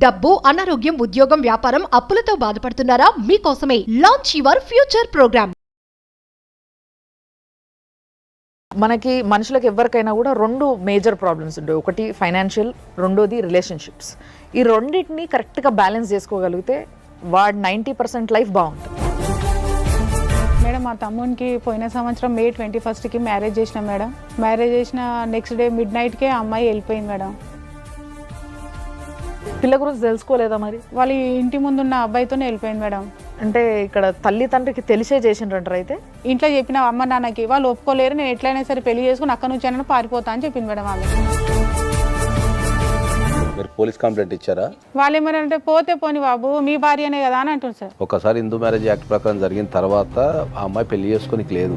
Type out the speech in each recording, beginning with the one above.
డబ్బు, అనారోగ్యం, ఉద్యోగం, వ్యాపారం, అప్పులతో బాధపడుతున్నారా? మీకోసమే లాంచ్ యువర్ ఫ్యూచర్ ప్రోగ్రామ్. మనకి మనుషులకు ఎవరికైనా కూడా రెండు మేజర్ ప్రాబ్లమ్స్ ఉంటాయి. ఒకటి ఫైనాన్షియల్, రెండోది రిలేషన్షిప్స్. ఈ రెండింటిని కరెక్ట్గా బ్యాలెన్స్ చేసుకోగలిగితే వాడు 90% లైఫ్ బాగుంటుంది. మేడం మా తమ్మునికి పోయిన సంవత్సరం మే 21కి మ్యారేజ్ చేసిన మేడం. మ్యారేజ్ చేసిన నెక్స్ట్ డే మిడ్-నైట్కే అమ్మాయి వెళ్ళిపోయింది మేడం. పిల్ల గురించి తెలుసుకోలేదా మరి? వాళ్ళ ఇంటి ముందున్న అబ్బాయితోనే వెళ్ళిపోయింది మేడం. అంటే ఇక్కడ తల్లి తండ్రికి తెలిసే చేసిండ్రంటారు. అయితే ఇంట్లో చెప్పిన అమ్మ నాన్నకి వాళ్ళు ఒప్పుకోలేరు, నేను ఎట్లయినా సరే పెళ్లి చేసుకుని అక్కడ నుంచి అయినా పారిపోతా అని చెప్పింది మేడం. వాళ్ళు మీరు పోలీస్ కంప్లైంట్ ఇచ్చారా? వాళ్ళు ఏమన్నారంటే పోతే పోని బాబు మీ భార్యనే కదా అని అంటుంది సార్. ఒకసారి హిందూ మ్యారేజ్ యాక్ట్ ప్రకారం జరిగిన తర్వాత ఆ అమ్మాయి పెళ్లి చేసుకోనికి లేదు.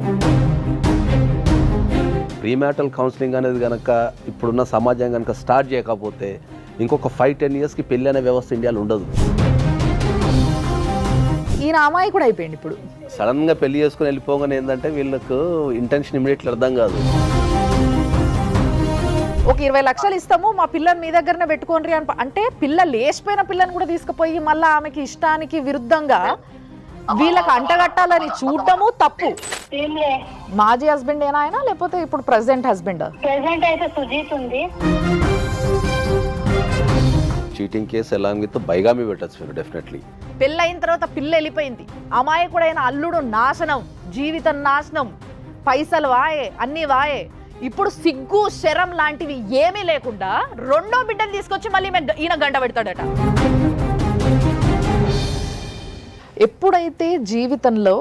ప్రీమ్యాటల్ కౌన్సిలింగ్ అనేది కనుక ఇప్పుడున్న సమాజం కనుక స్టార్ట్ చేయకపోతే ఇంకొక 5-10 ఇయర్స్కి పెళ్లి అనే వ్యవస్థ ఇండియాలో ఉండదు. ఈయన అమ్మాయి కూడా అయిపోయింది. ఇప్పుడు సడన్గా పెళ్లి చేసుకుని వెళ్ళిపోగానే ఏంటంటే వీళ్ళకు ఇంటెన్షన్ ఇమీడియట్లీ అర్థం కాదు. ఒక 20 లక్షలు ఇస్తాము మా పిల్లని మీ దగ్గరనే పెట్టుకోండి అంటే పిల్ల లేచిపోయిన పిల్లని కూడా తీసుకుపోయి మళ్ళీ ఆమెకి ఇష్టానికి విరుద్ధంగా వీళ్ళకి అంటగట్టాలని చూడటము తప్పు. మాజీ హస్బెండ్ ఏనా ఆయన, లేకపోతే ఇప్పుడు ప్రెసెంట్ హస్బెండ్? ప్రెసెంట్ అయితే సుజీత్ ఉంది. Cheating case along with bigamy పెట్టచ్చు మీరు డెఫినెట్లీ. పెళ్ళైన తర్వాత పిల్ల వెళ్ళిపోయింది, అమ్మాయి కూడా అయిన అల్లుడు నాశనం, జీవితం నాశనం, పైసలు వాయే, అన్నీ వాయే. ఇప్పుడు సిగ్గు శరం లాంటివి ఏమీ లేకుండా రెండో బిడ్డను తీసుకొచ్చి మళ్ళీ ఈయన గంట పెడతాడట. ఎప్పుడైతే జీవితంలో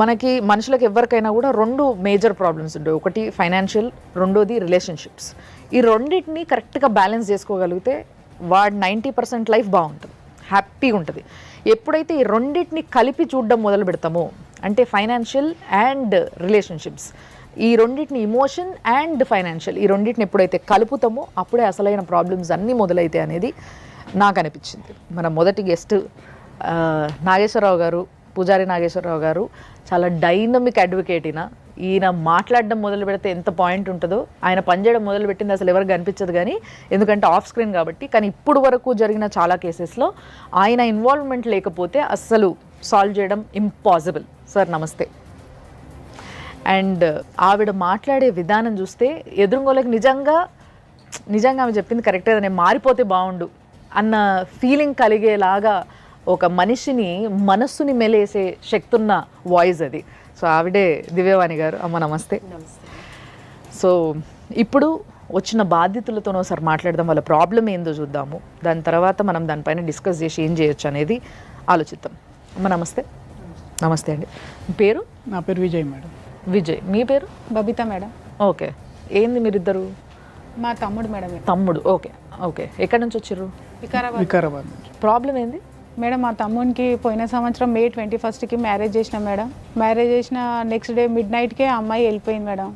మనకి మనుషులకు ఎవరికైనా కూడా రెండు మేజర్ ప్రాబ్లమ్స్ ఉంటాయి. ఒకటి ఫైనాన్షియల్, రెండోది రిలేషన్షిప్స్. ఈ రెండింటిని కరెక్ట్గా బ్యాలెన్స్ చేసుకోగలిగితే వాడు 90% లైఫ్ బాగుంటుంది, హ్యాపీగా ఉంటుంది. ఎప్పుడైతే ఈ రెండింటిని కలిపి చూడడం మొదలు పెడతామో, అంటే ఫైనాన్షియల్ అండ్ రిలేషన్షిప్స్, ఈ రెండింటిని ఇమోషన్ అండ్ ఫైనాన్షియల్, ఈ రెండింటిని ఎప్పుడైతే కలుపుతామో అప్పుడే అసలైన ప్రాబ్లమ్స్ అన్నీ మొదలైతాయి అనేది నాకు అనిపించింది. మన మొదటి గెస్ట్ నాగేశ్వరరావు గారు, పూజారి నాగేశ్వరరావు గారు చాలా డైనమిక్ అడ్వకేట్. ఈయన మాట్లాడడం మొదలు పెడితే ఎంత పాయింట్ ఉంటుందో, ఆయన పనిచేయడం మొదలు పెట్టింది అసలు ఎవరికి కనిపించదు కానీ, ఎందుకంటే ఆఫ్ స్క్రీన్ కాబట్టి. కానీ ఇప్పుడు వరకు జరిగిన చాలా కేసెస్లో ఆయన ఇన్వాల్వ్మెంట్ లేకపోతే అస్సలు సాల్వ్ చేయడం ఇంపాసిబుల్. సార్ నమస్తే. అండ్ ఆవిడ మాట్లాడే విధానం చూస్తే ఎదురుగోళ్ళకి నిజంగా ఆమె చెప్పింది కరెక్టే, నేను మారిపోతే బాగుండు అన్న ఫీలింగ్ కలిగేలాగా ఒక మనిషిని మనస్సుని మెలేసే శక్తి ఉన్న వాయిస్ అది. సో ఆవిడే దివ్యవాణి గారు. అమ్మ నమస్తే. సో ఇప్పుడు వచ్చిన బాధితులతోనో సార్ మాట్లాడదాం, వాళ్ళ ప్రాబ్లం ఏందో చూద్దాము, దాని తర్వాత మనం దానిపైన డిస్కస్ చేసి ఏం చేయొచ్చు అనేది ఆలోచిద్దాం. అమ్మ నమస్తే. నమస్తే అండి. మీ పేరు? నా పేరు విజయ్ మేడం. విజయ్. మీ పేరు? బబిత మేడం. ఓకే. ఏంది మీరిద్దరు? మా తమ్ముడు మేడం. తమ్ముడు. Okay okay. ఎక్కడి నుంచి వచ్చారు? వికారాబాద్ నుంచి. ప్రాబ్లం ఏంది మేడం మా తమ్మునికి పోయిన సంవత్సరం మే 21కి మ్యారేజ్ చేసిన మేడం. మ్యారేజ్ చేసిన నెక్స్ట్ డే మిడ్-నైట్కే అమ్మాయి వెళ్ళిపోయింది మేడం.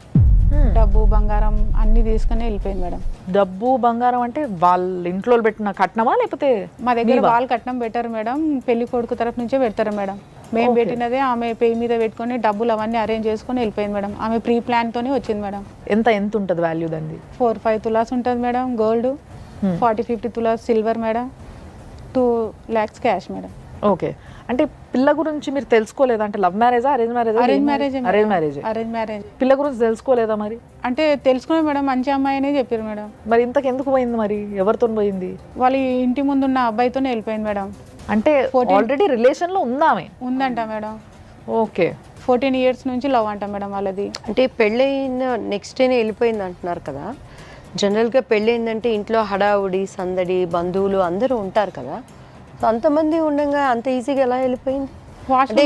డబ్బు బంగారం అన్నీ తీసుకుని వెళ్ళిపోయింది మేడం. డబ్బు బంగారం అంటే వాళ్ళ ఇంట్లో పెట్టిన కట్నమా, లేకపోతే? మా దగ్గర వాళ్ళు కట్నం పెట్టారు మేడం, పెళ్లి కొడుకు తరఫు నుంచే పెడతారు మేడం. మేము పెట్టినదే ఆమె పేరు మీద పెట్టుకొని డబ్బులు అవన్నీ అరేంజ్ చేసుకొని వెళ్ళిపోయింది మేడం. ఆమె ప్రీ ప్లాన్తోనే వచ్చింది మేడం. ఎంత ఉంటుంది వాల్యూ దాన్ని? 4-5 తులాస్ ఉంటుంది madam gold, 40-50 tolas silver madam, 2 lakhs cash madam. Okay. అంటే పిల్ల గురించి మీరు తెలుసుకోలేదా? అంటే లవ్ మ్యారేజా, అరేంజ్ మ్యారేజా? Arrange marriage. Arrange marriage. పిల్ల గురించి తెలుసుకోలేదా మరి? అంటే తెలుసుకునే మేడం, మంచి అమ్మాయినే చెప్పారు మేడం. మరి ఇంతకు ఎందుకు పోయింది మరి? ఎవరితో పోయింది? వాళ్ళ ఇంటి ముందున్న అబ్బాయితోనే వెళ్ళిపోయింది మేడం. అంటే ఆల్రెడీ రిలేషన్లో ఉందామే? ఉందంట మేడం. ఓకే. 14 years నుంచి లవ్ అంట మేడం వాళ్ళది. అంటే పెళ్ళైన నెక్స్ట్ డేనే వెళ్ళిపోయింది అంటున్నారు కదా. జనరల్గా పెళ్ళయిందంటే ఇంట్లో హడావుడి సందడి, బంధువులు అందరూ ఉంటారు కదా. సో అంతమంది ఉండగా అంత ఈజీగా ఎలా వెళ్ళిపోయింది? అంటే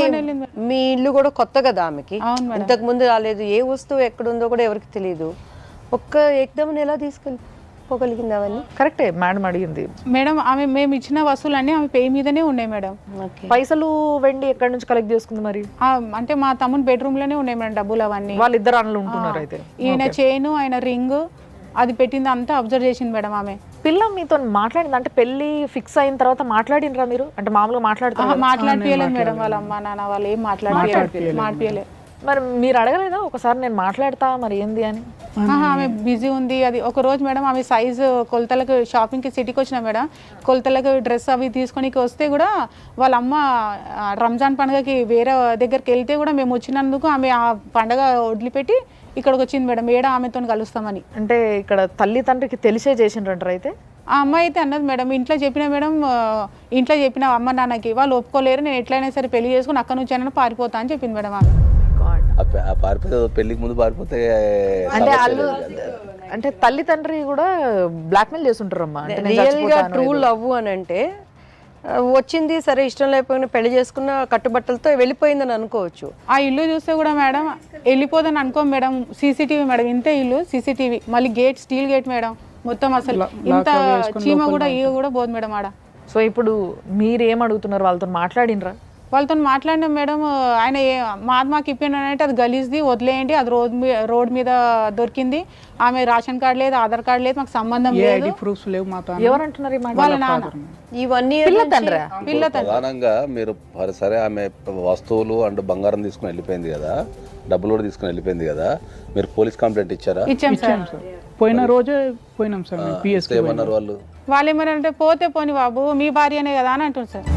మీ ఇల్లు కూడా కొత్త కదా ఆమెకి, ఇంతకు ముందు రాలేదు, ఏ వస్తువు ఎక్కడుందో కూడా ఎవరికి తెలియదు. ఒక్క ఏకదమని ఎలా తీసుకెళ్ళిపోగలిగింది అవన్నీ? కరెక్టే మేడం అడిగింది. మేడం ఆమె మేము ఇచ్చిన వస్తువులన్నీ ఆమె పే మీదనే ఉన్నాయి మేడం. పైసలు వెండి ఎక్కడి నుంచి కలెక్ట్ చేసుకుంది మరి? అంటే మా తమ్ముని బెడ్రూమ్ లోనే ఉన్నాయి మేడం డబ్బులు అవన్నీ. వాళ్ళిద్దరు అన్నలు ఉంటున్నారు అయితే. ఈయన చైను, ఆయన రింగ్ అది పెట్టింది అంతా అబ్జర్వ్ చేసింది మేడం. ఆమె పిల్ల మీతో మాట్లాడింది అంటే పెళ్లి ఫిక్స్ అయిన తర్వాత మాట్లాడినరా మీరు? అంటే మామూలుగా మాట్లాడితే మాట్లాడిపోయలేదు మేడం. వాళ్ళ అమ్మ నాన్న వాళ్ళు ఏం మాట్లాడిపోయలేదు. మరి మీరు అడగలేదా ఒకసారి నేను మాట్లాడతా మరి ఏంది అని? ఆమె బిజీ ఉంది. అది ఒక రోజు మేడం ఆమె సైజు కొలతలకు షాపింగ్కి సిటీకి వచ్చిన మేడం, కొలతలకు డ్రెస్ అవి తీసుకొని వస్తే కూడా వాళ్ళ అమ్మ రంజాన్ పండుగకి వేరే దగ్గరికి వెళ్తే కూడా మేము వచ్చినందుకు ఆమె ఆ పండుగ వదిలిపెట్టి ఇక్కడికి వచ్చింది మేడం, ఏడా ఆమెతో కలుస్తామని. అంటే ఇక్కడ తల్లి తండ్రికి తెలిసే చేసిండ్రంటారు అయితే? ఆ అమ్మాయి అయితే అన్నది మేడం, ఇంట్లో చెప్పిన మేడం, ఇంట్లో చెప్పిన అమ్మ నాన్నకి, వాళ్ళు ఒప్పుకోలేరు, నేను ఎట్లయినా సరే పెళ్లి చేసుకుని అక్కడ నుంచి అయినా పారిపోతా అని చెప్పింది మేడం ఆమె. పారిపోతే పెళ్లికి ముందు పారిపోతే అంటే వాళ్ళు అంటే తల్లి తండ్రి కూడా బ్లాక్మెయిల్ చేస్తుంటారమ్మా. రియల్గా ట్రూ లవ్ అని అంటే వచ్చింది సరే, ఇష్టం లేకపోయినా పెళ్లి చేసుకున్న కట్టుబట్టలతో వెళ్ళిపోయిందని అనుకోవచ్చు. ఆ ఇల్లు చూస్తే కూడా మేడం వెళ్ళిపోదని అనుకో మేడం, సీసీటీవీ మేడం, ఇంతే ఇల్లు సీసీటీవీ, మళ్ళీ గేట్ స్టీల్ గేట్ మేడం, మొత్తం అసలు ఇంత చీమ కూడా ఈగ కూడా పోదు మేడం ఆడ. సో ఇప్పుడు మీరు ఏం అడుగుతున్నారు? వాళ్ళతో మాట్లాడినరా? వాళ్ళతో మాట్లాడినా మేడం, ఆయన మాకు ఇప్పిండంటే అది గలీజ్ది వదిలేయండి, అది రోడ్ మీద దొరికింది, ఆమె రేషన్ కార్డు లేదు, ఆధార్ కార్డు లేదు, మాకు సంబంధం లేదు, ప్రూఫ్స్ లేవు మాతో. ఎవరంటున్నారు? వాళ్ళ నాన్న. ఇవన్నీ ప్రధానంగా మీరు సరే ఆమె వస్తువులు అండ్ బంగారం తీసుకుని వెళ్ళిపోయింది కదా, డబ్బులు కూడా తీసుకుని వెళ్ళిపోయింది కదా, మీరు పోలీస్ కంప్లైంట్ ఇచ్చారా? ఇచ్చాం సార్. పోయిన రోజే పోయినాం సార్. ఏమన్నారు వాళ్ళు? వాళ్ళు ఏమన్నారంటే పోతే పోని బాబు మీ భార్యనే కదా అని అంటుంది సార్.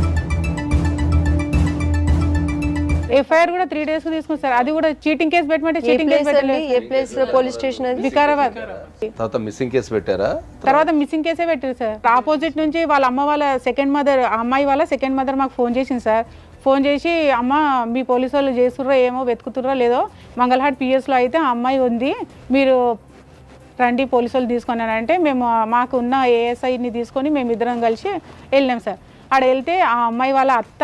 ఎఫ్ఐఆర్ కూడా 3 days తీసుకుని సార్, అది కూడా చీటింగ్ కేసు పెట్టమంటే చీటింగ్ కేసు పెట్టలేదు. ఏ ప్లేస్ పోలీస్ స్టేషన్ అది? వికారాబాద్. తర్వాత మిస్సింగ్ కేసు పెట్టారా? తర్వాత మిస్సింగ్ కేసే పెట్టారు సార్. ఆపోజిట్ నుంచి వాళ్ళ అమ్మ వాళ్ళ సెకండ్ మదర్, అమ్మాయి వాళ్ళ సెకండ్ మదర్ మాకు ఫోన్ చేసింది సార్. ఫోన్ చేసి అమ్మ మీ పోలీసు వాళ్ళు చేస్తుర్రా ఏమో, వెతుకుతుర్రా లేదో, మంగళహాట్ పిఎస్లో అయితే ఆ అమ్మాయి ఉంది, మీరు రండి పోలీసు వాళ్ళు తీసుకొని అంటే మేము మాకు ఉన్న ఏఎస్ఐని తీసుకొని మేము ఇద్దరం కలిసి వెళ్ళినాం సార్. ఆడ వెళ్తే ఆ అమ్మాయి వాళ్ళ అత్త,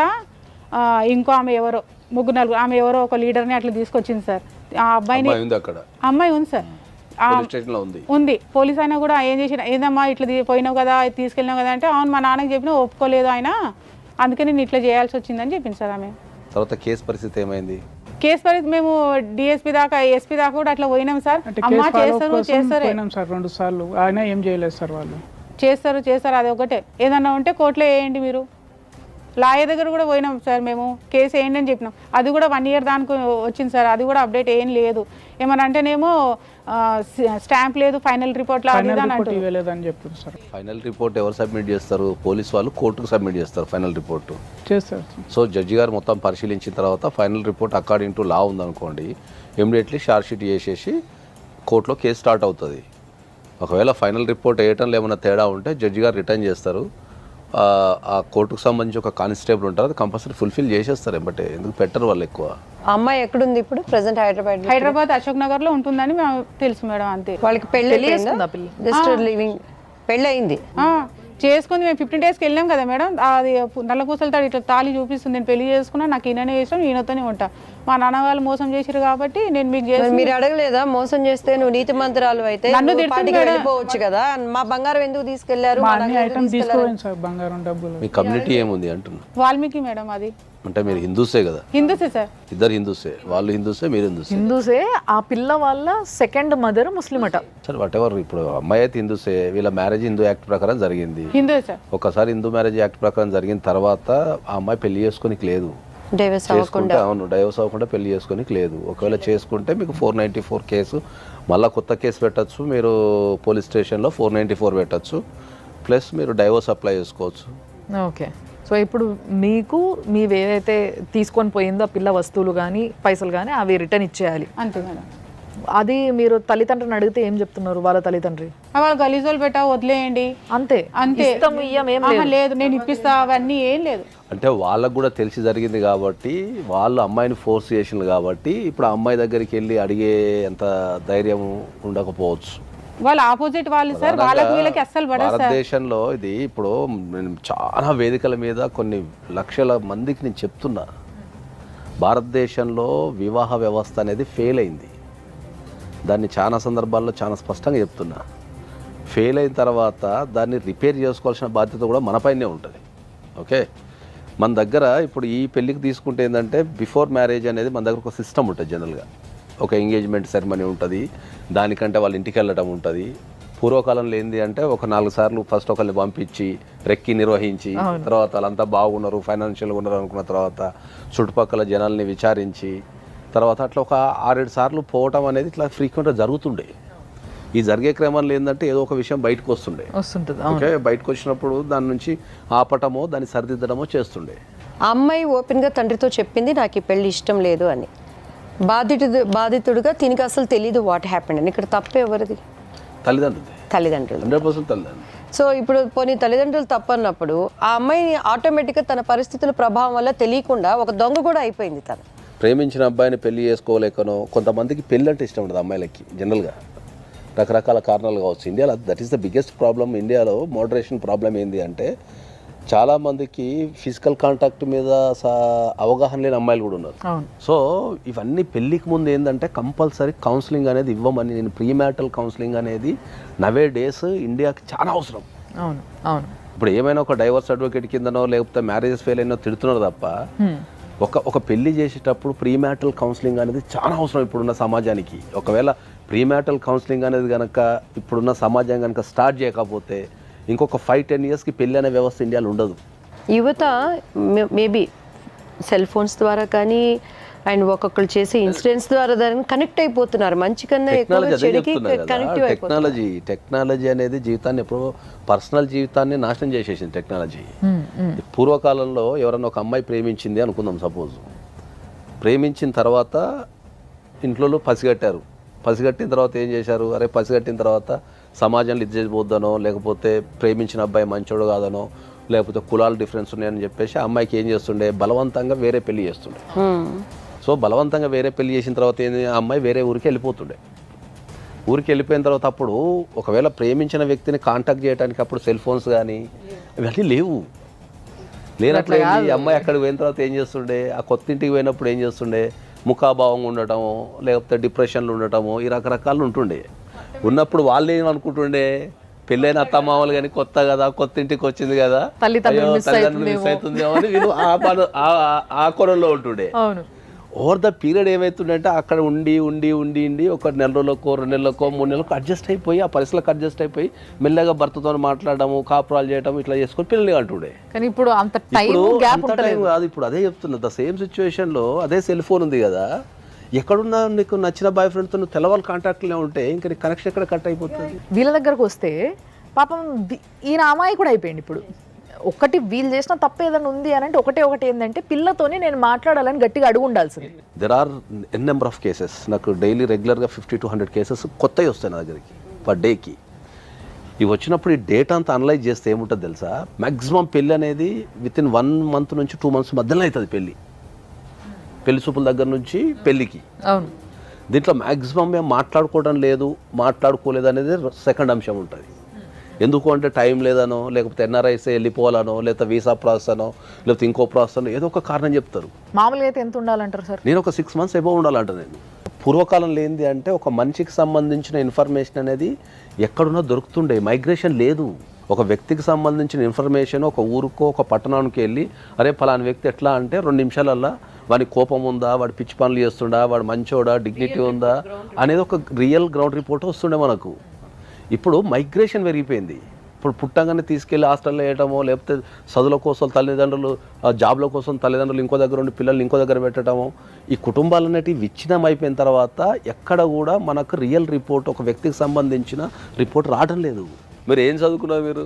ఇంకో ఆమె ఎవరో, 3-4 ఆమె ఎవరో ఒక లీడర్ని అట్లా తీసుకొచ్చింది సార్. ఆ అబ్బాయిని, అమ్మాయి ఉంది సార్, ఉంది. పోలీస్ అయినా కూడా ఏం చేసిన, ఏదమ్మా ఇట్లా పోయినావు కదా, తీసుకెళ్ళినావు కదా అంటే, అవును మా నాన్నకి చెప్పినా ఒప్పుకోలేదు ఆయన, అందుకే నేను ఇట్లా చేయాల్సి వచ్చిందని చెప్పింది సార్ ఆమె. తర్వాత కేసు పరిస్థితి ఏమైంది? కేసు పరిస్థితి మేము డిఎస్పీ దాకా, ఎస్పీ దాకా కూడా అట్లా పోయినాం సార్. అమ్మ చేస్తారు 2 సార్లు, ఆయన ఏం చేయలేదు సార్. వాళ్ళు చేస్తారు అది ఒకటే, ఏదన్నా ఉంటే కోర్టులో వేయండి మీరు. లాయర్ దగ్గర కూడా పోయినాం సార్ మేము, కేసు వేయండి అని చెప్పినాం, అది కూడా 1 year దానికి వచ్చింది సార్, అది కూడా అప్డేట్ ఏం లేదు. ఏమన్నా అంటేనేమో స్టాంప్ లేదు, ఫైనల్ రిపోర్ట్ ఇవ్వలేదని చెప్పారు సార్. ఫైనల్ రిపోర్ట్ ఎవరు సబ్మిట్ చేస్తారు? పోలీస్ వాళ్ళు కోర్టుకు సబ్మిట్ చేస్తారు ఫైనల్ రిపోర్ట్ చేస్తారు. సో జడ్జి గారు మొత్తం పరిశీలించిన తర్వాత ఫైనల్ రిపోర్ట్ అకార్డింగ్ టు లా ఉందనుకోండి, ఇమ్మీడియట్లీ ఛార్జ్ షీట్ చేసేసి కోర్టులో కేసు స్టార్ట్ అవుతుంది. ఒకవేళ ఫైనల్ రిపోర్ట్ వేయటంలో ఏమైనా తేడా ఉంటే జడ్జి గారు రిటర్న్ చేస్తారు. ఆ కోర్టుకు సంబంధించి ఒక కానిస్టేబుల్ ఉంటారు, అది కంపల్సరీ ఫుల్ఫిల్ చేసేస్తారు ఎంబటే. ఎందుకు పెట్టరు వాళ్ళు ఎక్కువ. అమ్మాయి ఎక్కడుంది ఇప్పుడు? ప్రెసెంట్ హైదరాబాద్ అశోక్ నగర్ లో ఉంటుందని తెలుసు మేడం, అంతే. వాళ్ళకి పెళ్లి జస్ట్ లివింగ్ పెళ్ళి అయింది, చేసుకుంది. మేము 15 daysకి వెళ్ళాం కదా మేడం, అది నల్లపూసలతో ఇట్లా తాళి చూపిస్తుంది, నేను పెళ్లి చేసుకున్నా, నాకు ఈయననే ఇష్టం, ఈయనతోనే ఉంటా, మా నాన్న వాళ్ళు మోసం చేశారు కాబట్టి నేను మీకు చేసి. మీరు అడగలేదా? మోసం చేస్తే నువ్వు నీతి మంత్రాలు అయితే నన్ను వెళ్ళిపోవచ్చు కదా, మా బంగారం ఎందుకు తీసుకెళ్లారు? బంగారం డబ్బులు. మీ కమ్యూనిటీ ఏముంది అంటున్నా? వాల్మీకి మేడం. అది అంటే మీరు హిందూసే కదా? హిందూసే సార్. ఇద్దరు హిందూసే, వాళ్ళు హిందూసే, మీరు హిందూసే. ఆ పిల్ల వాళ్ళ సెకండ్ మదర్ ముస్లిం అట. సరే వాట్ ఎవర్, ఇప్పుడు అమ్మాయి అయితే హిందూసే, వీళ్ళ మ్యారేజ్ హిందూ యాక్ట్ ప్రకారం జరిగింది. హిందూ సార్. ఒకసారి హిందూ మ్యారేజ్ యాక్ట్ ప్రకారం జరిగిన తర్వాత ఆ అమ్మాయి పెళ్లి చేసుకోనికి లేదు, చేసుకుంటే అవును డైవర్స్ అవ్వకుండా పెళ్లి చేసుకోనికి లేదు. ఒకవేళ చేసుకుంటే మీకు 494 కేసు, మళ్ళీ కొత్త కేసు పెట్టచ్చు మీరు పోలీస్ స్టేషన్లో, 494 పెట్టచ్చు, ప్లస్ మీరు డైవర్స్ అప్లై చేసుకోవచ్చు. ఓకే. సో ఇప్పుడు మీకు మీవి ఏదైతే తీసుకొని పోయిందో పిల్ల వస్తువులు కానీ పైసలు కానీ అవి రిటర్న్ ఇచ్చేయాలి, అంతే మేడం. అది మీరు తల్లిదండ్రులను అడిగితే ఏం చెప్తున్నారు వాళ్ళ తల్లిదండ్రి? వాళ్ళు గలీజోలు పెట్టా వదిలేయండి అంతే, అంతే, లేదు నేను ఇప్పిస్తా అవన్నీ ఏం లేదు. అంటే వాళ్ళకు కూడా తెలిసి జరిగింది కాబట్టి వాళ్ళు అమ్మాయిని ఫోర్స్ చేసింది కాబట్టి ఇప్పుడు ఆ అమ్మాయి దగ్గరికి వెళ్ళి అడిగే ఎంత ధైర్యం ఉండకపోవచ్చు. వాళ్ళ ఆపోజిట్ వాళ్ళు సార్, వాళ్ళకి వీళ్ళకి అస్సలు పడదు సార్. భారతదేశంలో ఇది ఇప్పుడు నేను చాలా వేదికల మీద కొన్ని లక్షల మందికి నేను చెప్తున్నా, భారతదేశంలో వివాహ వ్యవస్థ అనేది ఫెయిల్ అయింది. దాన్ని చాలా సందర్భాల్లో చాలా స్పష్టంగా చెప్తున్నా. ఫెయిల్ అయిన తర్వాత దాన్ని రిపేర్ చేసుకోవాల్సిన బాధ్యత కూడా మనపైనే ఉంటుంది. ఓకే, మన దగ్గర ఇప్పుడు ఈ పెళ్ళికి తీసుకుంటే ఏంటంటే బిఫోర్ మ్యారేజ్ అనేది మన దగ్గర ఒక సిస్టమ్ ఉంటుంది. జనరల్గా ఒక ఎంగేజ్మెంట్ సెరమనీ ఉంటుంది, దానికంటే వాళ్ళ ఇంటికి వెళ్ళటం ఉంటుంది. పూర్వకాలంలో ఏంది అంటే ఒక 4 సార్లు ఫస్ట్ ఒకరిని పంపించి రెక్కి నిర్వహించి తర్వాత వాళ్ళంతా బాగున్నారు, ఫైనాన్షియల్గా ఉన్నారు అనుకున్న తర్వాత చుట్టుపక్కల జనాల్ని విచారించి తర్వాత అట్లా ఒక 6-7 సార్లు పోవటం అనేది ఇట్లా ఫ్రీక్వెంట్గా జరుగుతుండే. ఈ జరిగే క్రమంలో ఏంటంటే ఏదో ఒక విషయం బయటకు వస్తుంటుంది. ఓకే, బయటకు వచ్చినప్పుడు దాని నుంచి ఆపటమో దాన్ని సరిదిద్దడమో చేస్తుండే. ఆ అమ్మాయి ఓపెన్గా తండ్రితో చెప్పింది నాకు ఈ పెళ్లి ఇష్టం లేదు అని. బాధితుడిగా తినికి అసలు తెలియదు వాట్ హ్యాపెండ్ అని. ఇక్కడ తప్పు ఎవరిది? తల్లిదండ్రులు. 100% తల్లిదండ్రులు. సో ఇప్పుడు పోనీ తల్లిదండ్రులు తప్పన్నప్పుడు ఆ అమ్మాయి ఆటోమేటిక్గా తన పరిస్థితుల ప్రభావం వల్ల తెలియకుండా ఒక దొంగ కూడా అయిపోయింది. తను ప్రేమించిన అబ్బాయిని పెళ్లి చేసుకోలేకనో, కొంతమందికి పెళ్ళి అంటే ఇష్టం ఉండదు అమ్మాయిలకి. జనరల్గా రకరకాల కారణాలు కావచ్చు. ఇండియాలో that is the biggest problem. ఇండియాలో మోడరేషన్ ప్రాబ్లం ఏంది అంటే చాలామందికి ఫిజికల్ కాంటాక్ట్ మీద అవగాహన లేని అమ్మాయిలు కూడా ఉన్నారు. సో ఇవన్నీ పెళ్ళికి ముందు ఏంటంటే కంపల్సరీ కౌన్సిలింగ్ అనేది ఇవ్వమని, నేను ప్రీమ్యాటల్ కౌన్సిలింగ్ అనేది నవే డేస్ ఇండియాకి చాలా అవసరం. ఇప్పుడు ఏమైనా ఒక డైవర్స్ అడ్వకేట్ కిందనో లేకపోతే మ్యారేజెస్ ఫెయిల్ అయినో తిడుతున్నారు తప్ప ఒక పెళ్లి చేసేటప్పుడు ప్రీమ్యాటల్ కౌన్సిలింగ్ అనేది చాలా అవసరం ఇప్పుడున్న సమాజానికి. ఒకవేళ ప్రీమ్యాటల్ కౌన్సిలింగ్ అనేది కనుక ఇప్పుడున్న సమాజం కనుక స్టార్ట్ చేయకపోతే ఇంకొక 5-10 ఇయర్స్కి పెళ్ళి అనే వ్యవస్థ ఇండియాలో ఉండదు. యువత మేబీ సెల్ ఫోన్స్ ద్వారా కానీ అండ్ ఒక్కొక్కరు చేసే ఇన్సిడెంట్స్ ద్వారా దాన్ని కనెక్ట్ అయిపోతున్నారు. మంచి కన్నా టెక్నాలజీ అనేది జీవితాన్ని ఎప్పుడో పర్సనల్ జీవితాన్ని నాశనం చేసేసింది టెక్నాలజీ. పూర్వకాలంలో ఎవరన్నా ఒక అమ్మాయి ప్రేమించింది అనుకుందాం, సపోజ్ ప్రేమించిన తర్వాత ఇంట్లో పసిగట్టారు. పసిగట్టిన తర్వాత ఏం చేశారు? అరే పసిగట్టిన తర్వాత సమాజంలో ఇది చేసిపోద్దనో, లేకపోతే ప్రేమించిన అబ్బాయి మంచోడు కాదనో, లేకపోతే కులాల డిఫరెన్స్ ఉన్నాయని చెప్పేసి అమ్మాయికి ఏం చేస్తుండే, బలవంతంగా వేరే పెళ్లి చేస్తుండే. సో బలవంతంగా వేరే పెళ్లి చేసిన తర్వాత ఏంది, ఆ అమ్మాయి వేరే ఊరికి వెళ్ళిపోతుండే. ఊరికి వెళ్ళిపోయిన తర్వాత అప్పుడు ఒకవేళ ప్రేమించిన వ్యక్తిని కాంటాక్ట్ చేయడానికి అప్పుడు సెల్ ఫోన్స్ కానీ ఇవన్నీ లేవు. లేనట్లు ఈ అమ్మాయి అక్కడికి పోయిన తర్వాత ఏం చేస్తుండే, ఆ కొత్త ఇంటికి పోయినప్పుడు ఏం చేస్తుండే, ముఖాభావంగా ఉండటము, లేకపోతే డిప్రెషన్లు ఉండటము, ఈ రకరకాలు ఉంటుండే. ఉన్నప్పుడు వాళ్ళు ఏమనుకుంటుండే, పెళ్ళైన అత్తమామలు కానీ కొత్త కదా, కొత్త ఇంటికి వచ్చింది కదా, తల్లిదండ్రులు మిస్ అవుతుందేమో అని వీళ్ళు ఆ కొరంలో ఉంటుండే. ఓవర్ ద పీరియడ్ ఏమవుతుండే అంటే అక్కడ ఉండి ఉండి ఉండి ఉండి ఒక 1 నెల రోజులకో 2 నెలలకో 3 నెలలకు అడ్జస్ట్ అయిపోయి ఆ పరిస్థితులకు అడ్జస్ట్ అయిపోయి మెల్లగా భర్తతో మాట్లాడము, కాపురాలు చేయడం, ఇట్లా చేసుకొని పిల్లలు అంటుండే. కానీ ఇప్పుడు అంత టైం కాదు. ఇప్పుడు అదే చెప్తున్నా, ద సేమ్ సిచ్యువేషన్లో అదే సెల్ ఫోన్ ఉంది కదా, ఎక్కడున్నా నీకు నచ్చిన బాయ్ ఫ్రెండ్తో నువ్వు తెల్లవాళ్ళు కాంటాక్ట్లో ఉంటే ఇంకా నీ కనెక్షన్ ఎక్కడ కట్ అయిపోతుంది. వీళ్ళ దగ్గరకు వస్తే పాపం ఈయన అమ్మాయి కూడా అయిపోయింది. ఇప్పుడు ఒకటి వీళ్ళు చేసిన తప్పు ఏదైనా ఉంది అని అంటే ఒకటి ఏంటంటే పిల్లతోనే నేను మాట్లాడాలని గట్టిగా అడుగు ఉండాల్సింది. There are n number of cases. నాకు డైలీ రెగ్యులర్గా 50 to 100 కేసెస్ కొత్తవి వస్తాయి నా దగ్గరికి పర్ డేకి. ఇవి వచ్చినప్పుడు ఈ డేటా అంతా అనలైజ్ చేస్తే ఏముంటుంది తెలుసా, మ్యాక్సిమం పెళ్ళి అనేది వితిన్ 1 month నుంచి 2 months మధ్యలో అవుతుంది. పెళ్లి చూపుల దగ్గర నుంచి పెళ్ళికి. దీంట్లో మ్యాక్సిమం మేము మాట్లాడుకోవడం లేదు, మాట్లాడుకోలేదు అనేది సెకండ్ అంశం ఉంటుంది. ఎందుకు అంటే టైం లేదనో, లేకపోతే ఎన్ఆర్ఐస్ వెళ్ళిపోవాలనో, లేకపోతే వీసా ప్రాసెస్ అనో, లేకపోతే ఇంకో ప్రాసెస్ అనో ఏదో ఒక కారణం చెప్తారు. మామూలుగా అయితే ఎంత ఉండాలంటారు సార్? నేను ఒక 6 months అబౌవ్ ఉండాలంట. నేను పూర్వకాలంలో ఏంది అంటే ఒక మనిషికి సంబంధించిన ఇన్ఫర్మేషన్ అనేది ఎక్కడున్నా దొరుకుతుండే. మైగ్రేషన్ లేదు. ఒక వ్యక్తికి సంబంధించిన ఇన్ఫర్మేషన్ ఒక ఊరుకో ఒక పట్టణానికి వెళ్ళి అరే ఫలానా వ్యక్తి ఎట్లా అంటే 2 నిమిషాలల్లో వాడి కోపం ఉందా, వాడు పిచ్చి పనులు చేస్తుండా, వాడు మంచోడా, డిగ్నిటీ ఉందా అనేది ఒక రియల్ గ్రౌండ్ రిపోర్ట్ వస్తుండే మనకు. ఇప్పుడు మైగ్రేషన్ పెరిగిపోయింది. ఇప్పుడు పుట్టంగానే తీసుకెళ్ళి హాస్టల్లో వేయటమో, లేకపోతే చదువుల కోసం తల్లిదండ్రులు, జాబ్ల కోసం తల్లిదండ్రులు ఇంకో దగ్గర ఉండి పిల్లల్ని ఇంకో దగ్గర పెట్టడము, ఈ కుటుంబాలు అనేటివి విచ్ఛిన్నం అయిపోయిన తర్వాత ఎక్కడ కూడా మనకు రియల్ రిపోర్ట్ ఒక వ్యక్తికి సంబంధించిన రిపోర్ట్ రావడం లేదు. మీరు ఏం చదువుకున్నారు? మీరు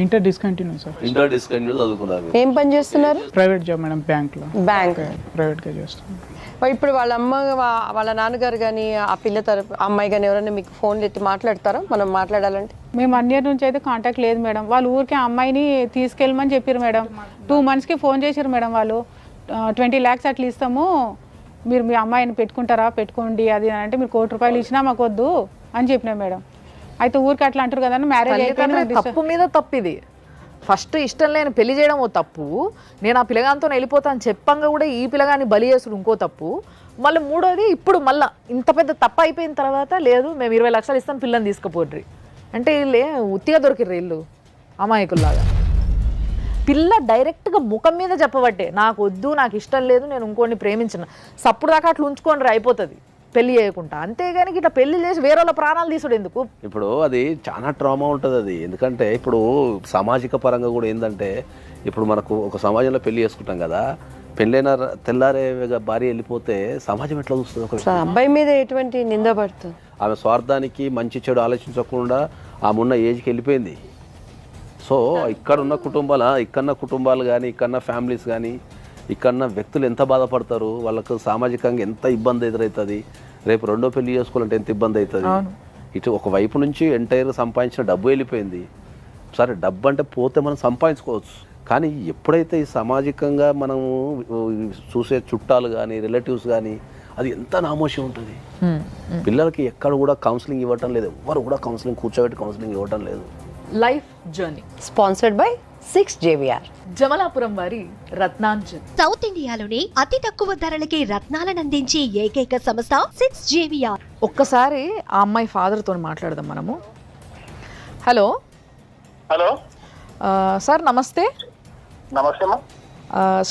inter discontinue sir. Inter discontinue చదువుకున్నారు. ఏం పని చేస్తున్నారు? ప్రైవేట్ జాబ్ మేడం, బ్యాంక్లో. బ్యాంక్ ప్రైవేట్గా చేస్తున్నాను. ఇప్పుడు వాళ్ళ అమ్మ వాళ్ళ నాన్నగారు కానీ ఆ పిల్ల తరపు అమ్మాయి కానీ ఎవరైనా మీకు ఫోన్లు ఎత్తి మాట్లాడతారా మనం మాట్లాడాలంటే? మేము 1 year నుంచి అయితే కాంటాక్ట్ లేదు మేడం. వాళ్ళు ఊరికే అమ్మాయిని తీసుకెళ్ళమని చెప్పారు మేడం. 2 monthsకి ఫోన్ చేశారు మేడం. వాళ్ళు 20 lakhs అట్లా ఇస్తాము, మీరు మీ అమ్మాయిని పెట్టుకుంటారా, పెట్టుకోండి అది అంటే మీరు 1 కోటి రూపాయలు ఇచ్చినా మాకు వద్దు అని చెప్పినా మేడం. అయితే ఊరికి అట్లా అంటారు కదా, మ్యారేజ్ అయిపోయింది. తప్పు మీద తప్పు ఇది. ఫస్ట్ ఇష్టం లేని పెళ్లి చేయడం ఓ తప్పు, నేను ఆ పిల్లగానితో వెళ్ళిపోతాను చెప్పంగా కూడా ఈ పిల్లగాని బలి చేసుడు ఇంకో తప్పు, మళ్ళీ మూడోది ఇప్పుడు మళ్ళీ ఇంత పెద్ద తప్పు అయిపోయిన తర్వాత లేదు మేము 20 లక్షలు ఇస్తాను పిల్లని తీసుకుపోడ్రి అంటే వీళ్ళే ఉత్తిగా దొరికిర్రు వీళ్ళు అమాయకుల్లాగా. పిల్ల డైరెక్ట్గా ముఖం మీద చెప్పబట్టే నాకు వద్దు, నాకు ఇష్టం లేదు, నేను ఇంకోని ప్రేమించిన సప్పుడు దాకా అట్లా ఉంచుకోండి అయిపోతుంది. పెళ్లి చేయకుండా, అంతేగాని ఇట్లా పెళ్లి చేసి వేరే వాళ్ళ ప్రాణాలు తీసుడు ఎందుకు? ఇప్పుడు అది చాలా ట్రామా ఉంటుంది అది. ఎందుకంటే ఇప్పుడు సామాజిక పరంగా కూడా ఏంటంటే, ఇప్పుడు మనకు ఒక సమాజంలో పెళ్లి చేసుకుంటాం కదా, పెళ్ళైన తెల్లారే భార్య వెళ్ళిపోతే సమాజం ఎట్లా చూస్తుంది? ఒక అసలు అబ్బాయి మీద ఎటువంటి నింద పడుతుంది? ఆమె స్వార్థానికి మంచి చెడు ఆలోచించకుండా ఆమె ఉన్న ఏజ్కి వెళ్ళిపోయింది. సో ఇక్కడున్న కుటుంబాలు కానీ, ఇక్కడున్న ఫ్యామిలీస్ కానీ, ఇక్కడున్న వ్యక్తులు ఎంత బాధపడతారు, వాళ్ళకు సామాజికంగా ఎంత ఇబ్బంది ఎదురవుతుంది, రేపు రెండో పెళ్లి చేసుకోవాలంటే ఎంత ఇబ్బంది అవుతుంది. ఇటు ఒక వైపు నుంచి ఎంటైర్ సంపాదించిన డబ్బు వెళ్ళిపోయింది. సరే, డబ్బు అంటే పోతే మనం సంపాదించుకోవచ్చు, కానీ ఎప్పుడైతే ఈ సామాజికంగా మనము చూసే చుట్టాలు కానీ, రిలేటివ్స్ కానీ, అది ఎంత నామోషి ఉంటుంది. పిల్లలకి ఎక్కడ కూడా కౌన్సిలింగ్ ఇవ్వటం లేదు, ఎవ్వరు కూడా కూర్చోబెట్టి కౌన్సిలింగ్ ఇవ్వటం లేదు. Life journey sponsored by 6JVR. Jamalapuram వారి రత్నాంజన్. సౌత్ ఇండియాలోనే అతి తక్కువ ధరలకి రత్నాలను అందించే ఏకైక సంస్థ 6JVR. ఒక్కసారి ఆ అమ్మాయి ఫాదర్తో మాట్లాడదాం మనము. హలో హలో సార్, నమస్తే. నమస్తే అమ్మా.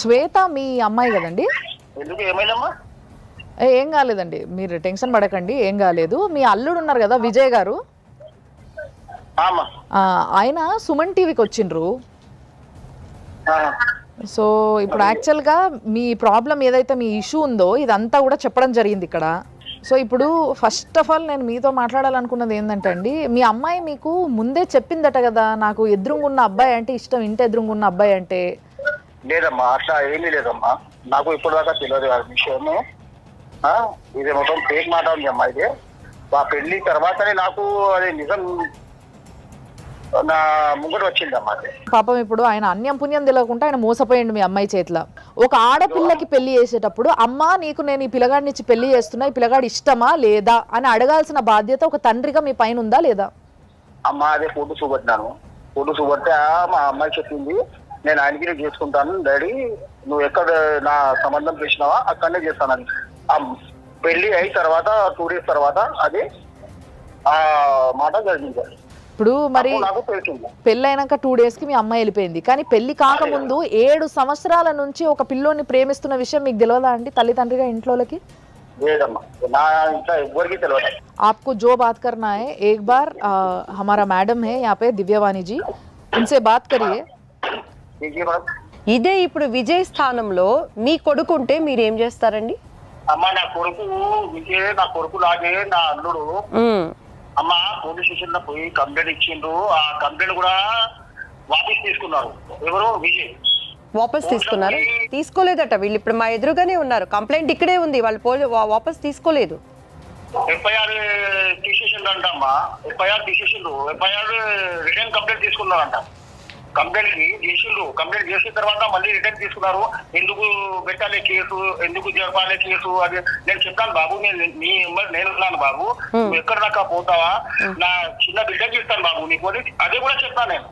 శ్వేత మీ అమ్మాయి కదండి? ఎందుకు, ఏమైందమ్మా? ఏం కాలేదండి, మీరు టెన్షన్ పడకండి, ఏం కాలేదు. మీ అల్లుడు ఉన్నారు కదా విజయ్ గారు, అమ్మా. ఆయన సుమన్ టీవీకి వచ్చిండ్రు. సో ఇప్పుడు యాక్చువల్గా మీ ప్రాబ్లం ఏదైతే మీ ఇష్యూ ఉందో ఇదంతా కూడా చెప్పడం జరిగింది ఇక్కడ. సో ఇప్పుడు ఫస్ట్ ఆఫ్ ఆల్ నేను మీతో మాట్లాడాలనుకున్నది ఏంటంటే అండి, మీ అమ్మాయి మీకు ముందే చెప్పిందట కదా, నాకు ఎదురుగున్న అబ్బాయి అంటే ఇష్టం, ఇంటి ఎదురుగున్న అబ్బాయి అంటే. లేదమ్మా, అట్లా ఏమీ లేదమ్మా, నాకు ఇప్పుడు దాకా తెలియదు ఆ విషయము. ఇది మొత్తం ఫేక్ మాట ఉంది అమ్మా. ఇది ఆ పెళ్లి తర్వాతనే నాకు అది నిజం నా ముంగడు వచ్చిందమ్మా. అది పాపం ఇప్పుడు ఆయన అన్యం పుణ్యం తెలియకుండా ఆయన మోసపోయిండు మీ అమ్మాయి చేతిలో. ఒక ఆడపిల్లకి పెళ్లి చేసేటప్పుడు, అమ్మా నీకు నేను ఈ పిల్లగాడిని ఇచ్చి పెళ్లి చేస్తున్నా, ఈ పిల్లగాడు ఇష్టమా లేదా అని అడగాల్సిన బాధ్యత ఒక తండ్రిగా మీ పైన ఉందా లేదా? అమ్మా, అదే ఫోటో చూపెట్టినాను. ఫోటో చూపెడితే మా అమ్మాయి చెప్పింది, నేను ఆయనకి చేసుకుంటాను డాడీ, నువ్వు ఎక్కడ నా సంబంధం చేసినావా అక్కడనే చేస్తానని. ఆ పెళ్లి అయిన తర్వాత 2 days తర్వాత అది ఆ మాట జరిగింది. ఇప్పుడు మరి నాకు తెలిసింది. పెళ్ళి అయినాక 2 days కి మీ అమ్మాయి వెళ్ళిపోయింది, కానీ పెళ్లి కాకముందు 7 సంవత్సరాల నుంచి ఒక పిల్లోని ప్రేమిస్తున్న విషయం మీకు తెలియదా అండి తల్లిదండ్రిగా ఇంట్లోకి? లేదమ్మా, నా ఇంట్లో ఎవరికి తెలియదు. आपको जो बात करना है, एक बार हमारा मैडम है यहाँ पे दिव्यवाणी जी, उनसे बात करिए. ఇదే ఇప్పుడు విజయ్ స్థానంలో మీ కొడుకుంటే మీరేం చేస్తారండి? అమ్మ, నా కొడుకు విజయ్, నా కొడుకు లాగే నా అల్లుడు అమ్మ పోలీస్ స్టేషన్ లో పోయి కంప్లైంట్ ఇచ్చిండ్రు. ఆ కంప్లైంట్ కూడా వాపస్ తీసుకున్నారు. ఎవరు? విజయ్ వాపస్ తీసుకున్నారు? తీసుకోలేదట. వీళ్ళు ఇప్పుడు మా ఎదురుగానే ఉన్నారు, కంప్లైంట్ ఇక్కడే ఉంది, వాళ్ళు వాపస్ తీసుకోలేదు. ఎఫ్ఐఆర్ తీసేసిండ్రంట అమ్మా. ఎఫ్ఐఆర్ తీసేసిండ్రు. ఎఫ్ఐఆర్ రిటర్న్ కంప్లైంట్ తీసుకున్నారంట. కంప్లైంట్ చేసిండ్రు. కంప్లైంట్ చేసిన తర్వాత మళ్ళీ రిటర్న్ తీసుకున్నారు. ఎందుకు పెట్టాలి కేసు, ఎందుకు జరపాలి కేసు అది నేను చెప్పాను బాబు, నేను ఉన్నాను బాబు, నువ్వు ఎక్కడ దాకా పోతావా, నా చిన్న బిడ్డకి ఇస్తాను బాబు నీకు, అదే కూడా చెప్తాను నేను.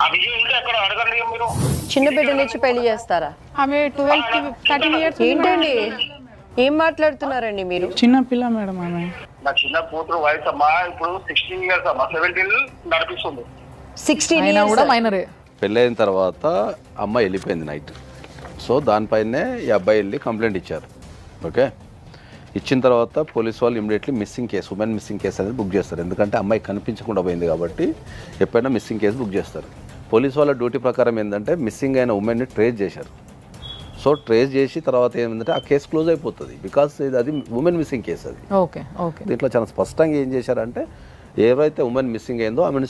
ఆ విజయం ఉంటే అక్కడ అడగండి మీరు. చిన్న బిడ్డ నుంచి పెళ్లి చేస్తారా? ఆమె 12-13 years ఏంటండి ఏం మాట్లాడుతున్నారండి మీరు? చిన్న పిల్ల మేడం ఆమె. నా చిన్న కూతురు వయసు అమ్మా ఇప్పుడు 16 years అమ్మా. 17 నడిపిస్తుంది. 16 అయినా years. కూడా మైనరే. పెళ్ళైన తర్వాత అమ్మాయి వెళ్ళిపోయింది నైట్. సో దానిపైనే ఈ అబ్బాయి వెళ్ళి కంప్లైంట్ ఇచ్చారు. ఓకే, ఇచ్చిన తర్వాత పోలీస్ వాళ్ళు immediately missing case, women missing case అనేది బుక్ చేస్తారు. ఎందుకంటే అమ్మాయి కనిపించకుండా పోయింది కాబట్టి ఎప్పుడైనా మిస్సింగ్ కేసు బుక్ చేస్తారు. పోలీస్ వాళ్ళ డ్యూటీ ప్రకారం ఏంటంటే మిస్సింగ్ అయిన ఉమెన్ని ట్రేస్ చేశారు. సో ట్రేస్ చేసి తర్వాత ఏమైందంటే ఆ కేసు క్లోజ్ అయిపోతుంది. బికాస్ అది ఉమెన్ మిస్సింగ్ కేసు. అది ఓకే ఓకే. దీంట్లో చాలా స్పష్టంగా ఏం చేశారంటే, ఎవరైతే ఉమెన్ మిస్సింగ్ అయిందో ఆమెను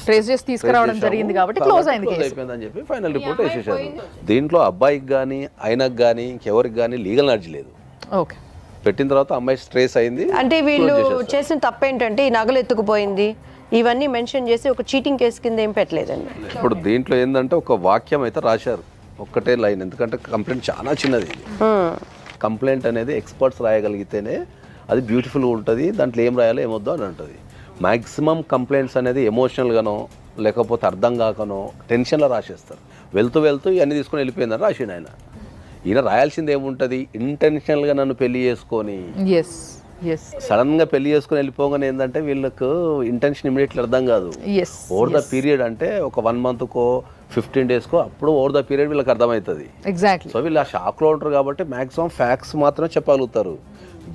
ట్రేస్ చేసి తీసుకురావడం జరిగింది కాబట్టి క్లోజ్ అయిపోయిందని చెప్పి ఫైనల్ రిపోర్ట్ వేసేసారు. దీంట్లో అబ్బాయికి కానీ ఆయనకు కానీ ఇంకెవరికి కానీ లీగల్ నాలెడ్జ్ లేదు. ఓకే, పెట్టిన తర్వాత అమ్మాయి స్ట్రెస్ అయింది. అంటే వీళ్ళు చేసిన తప్పు ఏంటంటే ఈ నగలు ఎత్తుకుపోయింది ఇవన్నీ మెన్షన్ చేసి ఒక చీటింగ్ కేసు కింద ఏం పెట్టలేదండి. ఇప్పుడు దీంట్లో ఏంటంటే ఒక వాక్యం అయితే రాశారు, ఒక్కటే లైన్. ఎందుకంటే కంప్లైంట్ చాలా చిన్నది. కంప్లైంట్ అనేది ఎక్స్పర్ట్స్ రాయగలిగితేనే అది బ్యూటిఫుల్గా ఉంటుంది. దాంట్లో ఏం రాయాలో ఏమొద్దో అని ఉంటుంది. మ్యాక్సిమం కంప్లైంట్స్ అనేది ఎమోషనల్గానో లేకపోతే అర్థం కాకనో టెన్షన్లో రాసేస్తారు. వెళ్తూ ఇవన్నీ తీసుకొని వెళ్ళిపోయిందని రాసిండు ఆయన. ఈయన రాయాల్సింది ఏముంటుంది, ఇంటెన్షనల్గా నన్ను పెళ్లి చేసుకొని సడన్గా పెళ్లి చేసుకొని వెళ్ళిపోగానే ఏంటంటే వీళ్ళకు ఇంటెన్షన్ ఇమీడియట్లీ అర్థం కాదు. ఓవర్ ద పీరియడ్ అంటే ఒక 1 monthకో 15 daysకో అప్పుడు ఓవర్ ద పీరియడ్ వీళ్ళకి అర్థమవుతుంది. ఎగ్జాక్ట్లీ. సో వీళ్ళు ఆ షాక్లో ఉంటారు కాబట్టి మ్యాక్సిమం ఫ్యాక్ట్స్ మాత్రమే చెప్పగలుగుతారు.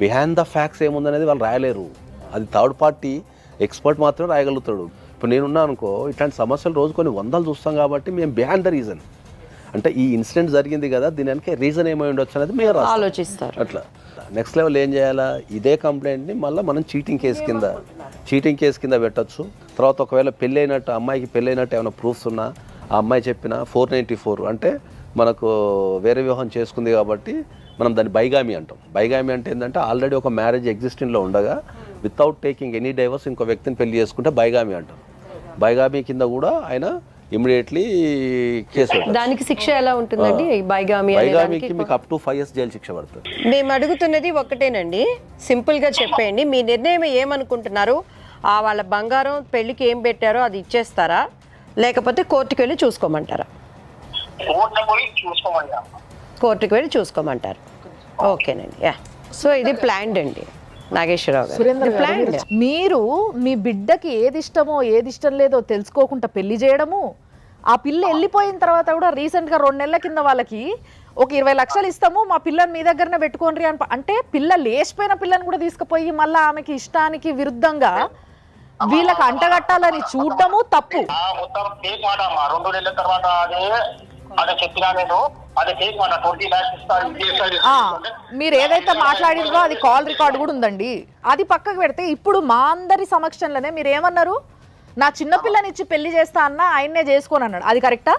బిహైండ్ ద ఫ్యాక్ట్స్ ఏముందనేది వాళ్ళు రాయలేరు. అది థర్డ్ పార్టీ ఎక్స్పర్ట్ మాత్రమే రాయగలుగుతాడు. ఇప్పుడు నేనున్నా అనుకో, ఇట్లాంటి సమస్యలు రోజు కొన్ని వందలు చూస్తాం కాబట్టి మేము బిహైండ్ ద రీజన్, అంటే ఈ ఇన్సిడెంట్ జరిగింది కదా దీని వెనక రీజన్ ఏమై ఉండొచ్చు అనేది మేము ఆలోచిస్తారు. అట్లా నెక్స్ట్ లెవెల్ ఏం చేయాలా, ఇదే కంప్లైంట్ని మళ్ళీ మనం చీటింగ్ కేసు కింద పెట్టచ్చు. తర్వాత ఒకవేళ పెళ్ళైనట్టు అమ్మాయికి పెళ్ళైనట్టు ఏమైనా ప్రూఫ్స్ ఉన్నా ఆ అమ్మాయి చెప్పిన 494 అంటే మనకు వేరే వివాహం చేసుకుంది కాబట్టి మనం దాన్ని బైగామి అంటాం. బైగామి అంటే ఏంటంటే ఆల్రెడీ ఒక మ్యారేజ్ ఎగ్జిస్టింగ్లో ఉండగా వితౌట్ టేకింగ్ ఎనీ డైవర్స్ ఇంకో వ్యక్తిని పెళ్లి చేసుకుంటే బైగామి అంటాం. బైగామి కింద కూడా ఆయన ఇమ్మీడియట్లీ కేసు పెట్టాలి. దానికి శిక్ష ఎలా ఉంటుందండి? బైగామికి మీకు అప్ టు 5 years జైలు శిక్ష పడుతుంది. మేము అడుగుతున్నది ఒకటేనండి, సింపుల్గా చెప్పేయండి. మీ నిర్ణయం ఏమనుకుంటున్నారు? వాళ్ళ బంగారం పెళ్లికి ఏం పెట్టారో అది ఇచ్చేస్తారా, లేకపోతే కోర్టుకు వెళ్ళి చూసుకోమంటారా? కోర్టుకు వెళ్ళి చూసుకోమంటారు. ఓకేనండి. యా, సో ఇది ప్లాన్డ్ అండి నాగేశ్వరరావు గారు. సురేంద్ర ఇది planned. గారు, మీరు మీ బిడ్డకి ఏది ఇష్టమో ఏది ఇష్టం లేదో తెలుసుకోకుండా పెళ్లి చేయడము, ఆ పిల్ల వెళ్ళిపోయిన తర్వాత కూడా రీసెంట్గా 2 నెలల కింద వాళ్ళకి ఒక 20 లక్షలు ఇస్తాము మా పిల్లని మీ దగ్గరనే పెట్టుకోండి అని, అంటే పిల్ల లేచిపోయిన పిల్లని కూడా తీసుకుపోయి మళ్ళీ ఆమెకి ఇష్టానికి విరుద్ధంగా వీళ్ళకి అంటగట్టాలని చూడడము తప్పు. మొత్తం ఫేక్ మాట అమ్మా. 2 నెలల తర్వాత అదే చెప్పినా నేను, అదే ఫేక్ మాట. 20 lakhs ఇస్తాను. మీరు ఏదైతే మాట్లాడిందో అది కాల్ రికార్డ్ కూడా ఉందండి. అది పక్కకు పెడితే ఇప్పుడు మా అందరి సమక్షంలోనే మీరు ఏమన్నారు, నా చిన్న పిల్లని ఇచ్చి పెళ్లి చేస్తా అన్న ఆయన్నే చేసుకోని అన్నాడు. అది కరెక్టా?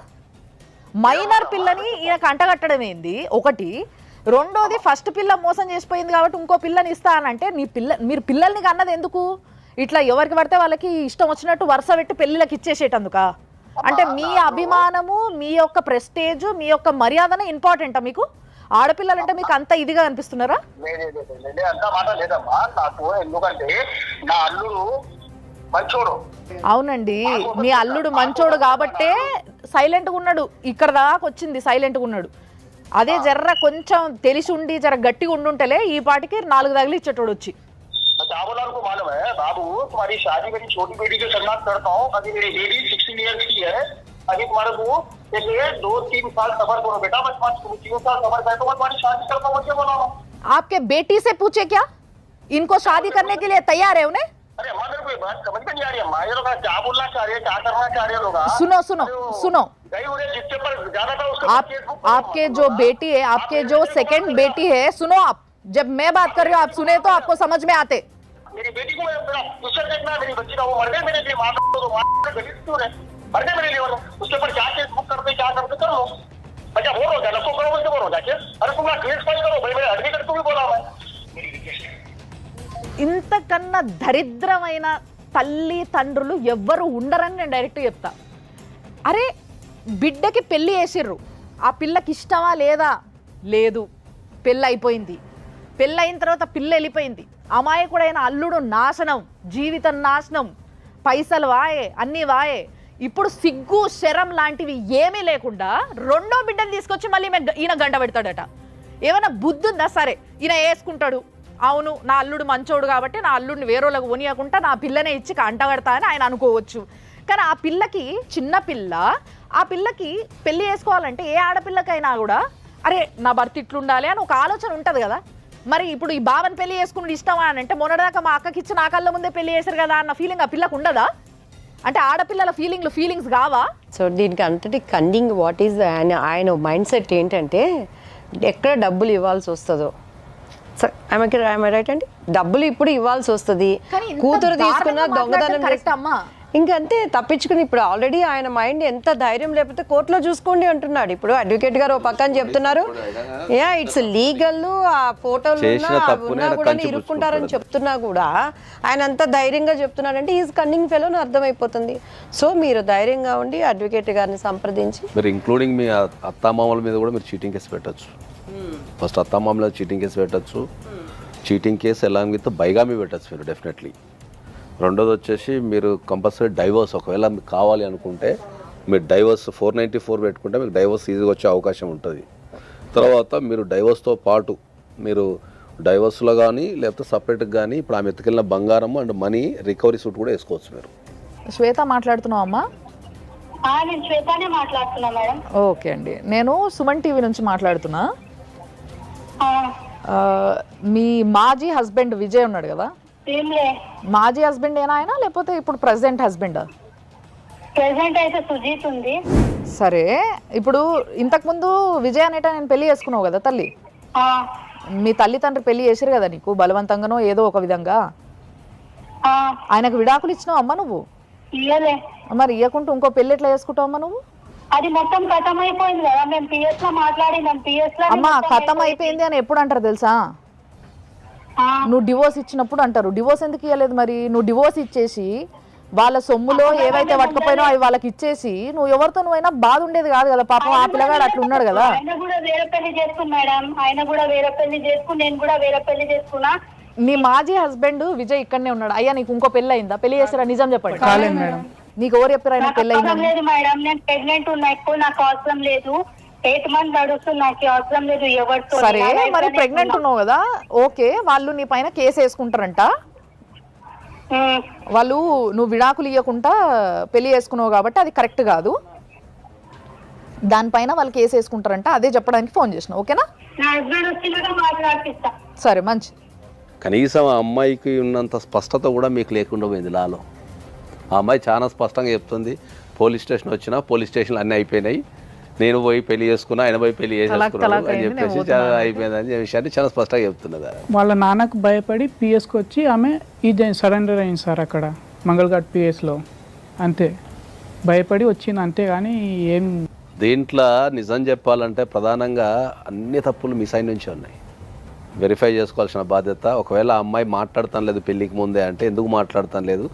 మైనర్ పిల్లని ఈయనకు అంటగట్టడం ఏంది ఒకటి. రెండోది ఫస్ట్ పిల్ల మోసం చేసిపోయింది కాబట్టి ఇంకో పిల్లని ఇస్తా అని అంటే మీరు పిల్లల్ని అన్నది ఎందుకు? ఇట్లా ఎవరికి పడితే వాళ్ళకి ఇష్టం వచ్చినట్టు వరుస పెట్టి పెళ్ళిళ్ళకి ఇచ్చేసేటందుక? అంటే మీ అభిమానము, మీ యొక్క ప్రెస్టేజ్, మీ యొక్క మర్యాదనే ఇంపార్టెంటా మీకు? ఆడపిల్లలంటే మీకు అంత ఇదిగా అనిపిస్తున్నారా? అంత మాట లేదమ్మా నాకు. ఎందుకంటే నా అల్లుడు మంచోడు. అవునండి, మీ అల్లుడు మంచోడు కాబట్టే సైలెంట్గా ఉన్నాడు. ఇక్కడ దాకా వచ్చింది సైలెంట్గా ఉన్నాడు. అదే జర్ర కొంచెం తెలిసి ఉండి జర గట్టిగా ఉండుంటేలే ఈ పాటికి 4 తగిలి ఇచ్చేటోడు వచ్చి. चावलाल को मालूम है बाबू, तुम्हारी शादी मेरी छोटी बेटी के साथ करता हूँ. अभी मेरी बेटी 16 years की है. अभी तुम्हारे को 2-3 साल सफर करो बेटा. बस 3 साल सफर करे तो मैं तुम्हारी शादी करता हूँ. बोला आपके बेटी से पूछे क्या इनको शादी करने के लिए तैयार है उन्हें? अरे अम्मा मेरे को बात समझ में नहीं आ रही है. ये लोग क्या बोलना चाह रहे हैं, क्या करना चाह रहे हैं लोग? सुनो सुनो सुनो, जिसके पर ज्यादा था उसको आपके जो बेटी है, आपके जो सेकंड बेटी है, सुनो आप, जब मैं बात कर रही हूँ आप सुने तो आपको समझ में आते. मेरी बेटी को फ्यूचर देखना है. मेरी बच्ची का वो मर गए मेरे लिए. मर गए मेरे लिए. उसके ऊपर क्या केस बुक करते क्या करते कर लो. बच्चा बोल हो जाए, करो बोलते बोल हो जाए. अरे तुम केस फाइल करो भाई. मेरे एडवोकेट को भी बोला मैं. ఇంతకన్నా దరిద్రమైన తల్లి తండ్రులు ఎవ్వరు ఉండరని నేను డైరెక్ట్ చెప్తా. అరే బిడ్డకి పెళ్ళి చేసిర్రు, ఆ పిల్లకి ఇష్టమా లేదా? లేదు. పెళ్ళి అయిపోయింది. పెళ్ళి అయిన తర్వాత పిల్ల వెళ్ళిపోయింది. అమాయకుడైన అల్లుడు నాశనం, జీవితం నాశనం, పైసలు వాయే, అన్నీ వాయే. ఇప్పుడు సిగ్గు శరం లాంటివి ఏమీ లేకుండా 2వ బిడ్డను తీసుకొచ్చి మళ్ళీ ఈయన గంట పెడతాడట. ఏమైనా బుద్ధి ఉందా? సరే ఈయన వేసుకుంటాడు, అవును నా అల్లుడు మంచోడు కాబట్టి నా అల్లుడిని వేరేళ్ళకు కొనియకుండా నా పిల్లనే ఇచ్చి అంటగడతా అని ఆయన అనుకోవచ్చు. కానీ ఆ పిల్లకి, చిన్న పిల్ల, ఆ పిల్లకి పెళ్లి చేసుకోవాలంటే ఏ ఆడపిల్లకైనా కూడా అరే నా భర్త ఇట్లుండాలి అని ఒక ఆలోచన ఉంటుంది కదా. మరి ఇప్పుడు ఈ బావని పెళ్లి చేసుకుని ఇష్టమా అని అంటే మొన్నటిదాకా మా అక్కకి ఇచ్చి నా కళ్ళ ముందే పెళ్లి చేశారు కదా అన్న ఫీలింగ్ ఆ పిల్లకు ఉండదా? అంటే ఆడపిల్లల ఫీలింగ్స్ కావా? సో దీనికి అంతటి కన్నింగ్ వాట్ ఈజ్ ఆయన మైండ్ సెట్ ఏంటంటే ఎక్కడ డబ్బులు ఇవ్వాల్సి వస్తుందో, రైట్ అండి, డబ్బులు ఇప్పుడు ఇవ్వాల్సి వస్తుంది. కూతురు తీసుకున్న దొంగతనం ఇంకంతే తప్పించుకుని. ఇప్పుడు ఆల్రెడీ ఆయన మైండ్ ఎంత ధైర్యం లేకపోతే కోర్టులో చూసుకోండి అంటున్నాడు. ఇప్పుడు అడ్వకేట్ గారు పక్కన చెప్తున్నారు యా ఇట్స్ లీగల్, ఆ ఫోటోలు ఉన్నా కూడా ఇరుక్కుంటారని చెప్తున్నా కూడా ఆయన అంత ధైర్యంగా చెప్తున్నాడంటే ఈజ్ కన్నింగ్ ఫెలో అని అర్థమైపోతుంది. సో మీరు ధైర్యంగా ఉండి అడ్వకేట్ గారిని సంప్రదించి, మీరు ఇంక్లూడింగ్ మీ అత్తామామల మీద కూడా మీరు చీటింగ్ కేసు పెట్టచ్చు. ఫస్ట్ అత్తామామల చీటింగ్ కేసు పెట్టచ్చు. Cheating case along with bigamy పెట్టచ్చు మీరు డెఫినెట్లీ. రెండోది వచ్చేసి మీరు కంపల్సరీ డైవర్స్ ఒకవేళ మీకు కావాలి అనుకుంటే మీరు డైవర్స్ 494 పెట్టుకుంటే మీకు డైవర్స్ ఈజీగా వచ్చే అవకాశం ఉంటుంది. తర్వాత మీరు డైవర్స్తో పాటు మీరు డైవర్స్లో కానీ లేకపోతే సపరేట్గా కానీ ఇప్పుడు ఆమె ఎత్తుకెళ్ళిన బంగారం అండ్ మనీ రికవరీ సూట్ కూడా వేసుకోవచ్చు మీరు. శ్వేత మాట్లాడుతున్నావు అమ్మా? నేను శ్వేతనే మాట్లాడుతున్నా మేడం. ఓకే అండి, నేను సుమన్ టీవీ నుంచి మాట్లాడుతున్నా. మీ మాజీ హస్బెండ్ విజయ్ ఉన్నాడు కదా, ఏంలే మాజీ హస్బెండ్ ఏనా ఆయన లేకపోతే ఇప్పుడు ప్రెసెంట్ హస్బెండ్? ప్రెసెంట్ అయితే సుజీత్ ఉంది. సరే, ఇప్పుడు ఇంతకుముందు విజయ్ అనేట నేను పెళ్లి చేసుకున్నావు కదా తల్లి, ఆ, మీ తల్లిదండ్రులు పెళ్లి చేసారు కదా నీకు బలవంతంగానో ఏదో ఒక విధంగా, ఆ, ఆయనకు విడాకులు ఇచ్చినావు అమ్మ నువ్వు, ఇయ్యలే. మరి ఇవ్వకుంటూ ఇంకో పెళ్లి ఎట్లా చేసుకుంటావు అమ్మ నువ్వు? అది మొత్తం ఖతం అయిపోయింది కదా, మేము పిఎస్ లో మాట్లాడినాం. పిఎస్ లో అమ్మ ఖతం అయిపోయింది అని ఎప్పుడు అంటారు తెలుసా? ఆ, నువ్వు డివోర్స్ ఇచ్చినప్పుడు అంటారు. డివోర్స్ ఎందుకు ఇవ్వలేదు మరి? నువ్వు డివోర్స్ ఇచ్చేసి వాళ్ళ సొమ్ములో ఏవైతే పట్టుకపోయినా అవి వాళ్ళకి ఇచ్చేసి నువ్వు ఎవరితో నువ్వైనా బాధ ఉండేది కాదు కదా. పాపం ఆ పిల్లగాడు అట్లా ఉన్నాడు కదా. ఆయన కూడా వేరే పెళ్లి చేసుకుని మేడం, ఆయన కూడా వేరే పెళ్లి చేసుకుని, నేను కూడా వేరే పెళ్లి చేసుకున్నా. నీ మాజీ హస్బెండ్ విజయ్ ఇక్కడనే ఉన్నాడు. అయ్యా నీకు ఇంకో పెళ్లి అయిందా? పెళ్లి చేస్తారా? నిజం చెప్పండి. కాలేదు మేడం. నీకు ఎవరు చెప్పారు ఆయన నాకు పెళ్లి అవసరం అయిందని? లేదు మేడం, నేను ప్రెగ్నెంట్ ఉన్నా, ఎక్కువ నాకు అవసరం లేదు. 8 months నడుస్తుంది, నాకు అవసరం లేదు ఎవరితో. సరే, మరి ప్రెగ్నెంట్ ఉన్నావు కదా, ఓకే, వాళ్ళు నీ పైన కేసు వేసుకుంటారంట. వాళ్ళు నువ్వు విడాకులు ఇవ్వకుండా పెళ్లి చేసుకున్నావు కాబట్టి అది కరెక్ట్ కాదు, దానిపైన వాళ్ళు కేసు వేసుకుంటారంట. అదే చెప్పడానికి ఫోన్ చేసిన, ఓకేనా? నా హస్బెండ్ వచ్చినాక మాట్లాడిస్తా. సరే, మంచి. కనీసం ఆ అమ్మాయికి ఉన్నంత స్పష్టత కూడా మీకు లేకుండా పోయింది లాలో. ఆ అమ్మాయి చాలా స్పష్టంగా చెప్తుంది, పోలీస్ స్టేషన్ వచ్చినా పోలీస్ స్టేషన్లు అన్నీ అయిపోయినాయి, నేను పోయి పెళ్లి చేసుకున్నా, ఆయన పోయి పెళ్లి చేసేసుకున్నాడు అని చెప్పేసి చాలా అయిపోయిందని విషయాన్ని చాలా స్పష్టంగా చెప్తున్నది. వాళ్ళ నాన్నకు భయపడి పిఎస్కి వచ్చి ఆమె సరెండర్ అయింది సార్ అక్కడ మంగళఘాట్ పిఎస్లో. అంతే, భయపడి వచ్చింది అంతే, కానీ ఏం. దీంట్లో నిజం చెప్పాలంటే ప్రధానంగా అన్ని తప్పులు మీ సైడ్ నుంచి ఉన్నాయి. వెరిఫై చేసుకోవాల్సిన బాధ్యత. ఒకవేళ ఆ అమ్మాయి మాట్లాడతాను లేదు పెళ్ళికి ముందే అంటే ఎందుకు మాట్లాడతాను లేదు,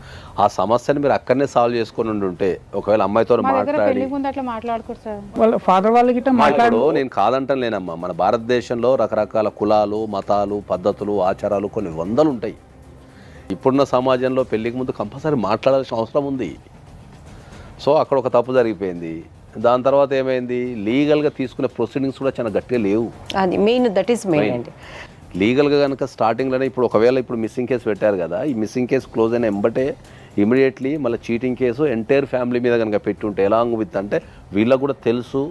ఆ సమస్యని మీరు అక్కడనే సాల్వ్ చేసుకొని ఉంటే, ఒకవేళ అమ్మాయితో మాట్లాడి అట్లా మాట్లాడుకోరు సార్. వాళ్ళ ఫాదర్ వాళ్ళకి ఇప్పుడు నేను కాదంటాను లేనమ్మా, మన భారతదేశంలో రకరకాల కులాలు, మతాలు, పద్ధతులు, ఆచారాలు కొన్ని వందలు ఉంటాయి. ఇప్పుడున్న సమాజంలో పెళ్ళికి ముందు కంపల్సరీ మాట్లాడాల్సిన అవసరం ఉంది. సో అక్కడ ఒక తప్పు జరిగిపోయింది. దాని తర్వాత ఏమైంది, లీగల్గా తీసుకునే ప్రొసీడింగ్స్ కూడా చాలా గట్టిగా లేవు. అది మెయిన్, దట్ ఈస్ మెయిన్ అండి. లీగల్గా కనుక స్టార్టింగ్లోనే ఇప్పుడు ఒకవేళ ఇప్పుడు మిస్సింగ్ కేసు పెట్టారు కదా, ఈ మిస్సింగ్ కేసు క్లోజ్ అయిన ఎంబటే ఇమీడియట్లీ మళ్ళీ చీటింగ్ కేసు ఎంటైర్ ఫ్యామిలీ మీద కనుక పెట్టుంటే ఎలాంగ్ విత్ అంటే వీళ్ళకు కూడా తెలుసు,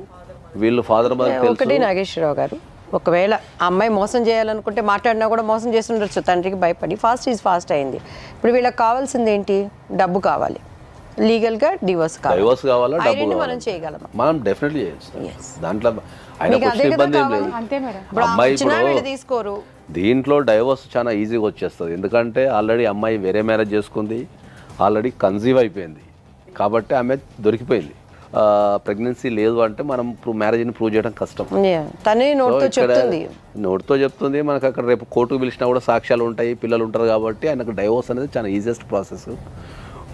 వీళ్ళు ఫాదర్ మదర్ ఒకటి తెలుసు. నాగేశ్వరరావు గారు, ఒకవేళ ఆ అమ్మాయి మోసం చేయాలనుకుంటే మాట్లాడినా కూడా మోసం చేసి ఉండొచ్చు, తండ్రికి భయపడి. ఫాస్ట్ అయింది. ఇప్పుడు వీళ్ళకి కావాల్సింది ఏంటి? డబ్బు కావాలి, లీగల్గా డివోర్స్ డైవర్స్ కావాలా, డబ్బు మనం కావాలా? చేయగలమా? మనం డెఫినెట్లీ చేయొచ్చు. దాంట్లో ఆయన మీకు అదే కదా ఇబ్బంది ఏం కావాలి. లేదు. అంతే మేడం. ఇప్పుడు అమ్మాయి వచ్చినా ఇప్పుడు వీళ్ళు తీసుకోరు. దీంట్లో డైవర్స్ చాలా ఈజీగా వచ్చేస్తుంది. ఎందుకంటే ఆల్రెడీ అమ్మాయి వేరే మ్యారేజ్ చేసుకుంది, ఆల్రెడీ కన్సీవ్ అయిపోయింది, కాబట్టి ఆమె దొరికిపోయింది. ప్రెగ్నెన్సీ లేదు అంటే మనం మ్యారేజ్ని ప్రూవ్ చేయడం కష్టం. తనే నోట్తో చెప్తుంది. నోటితో చెప్తుంది, మనకు అక్కడ రేపు కోర్టుకు పిలిచినా కూడా సాక్ష్యాలు ఉంటాయి, పిల్లలు ఉంటారు, కాబట్టి ఆయనకు డైవోర్స్ అనేది చాలా ఈజియెస్ట్ ప్రాసెస్.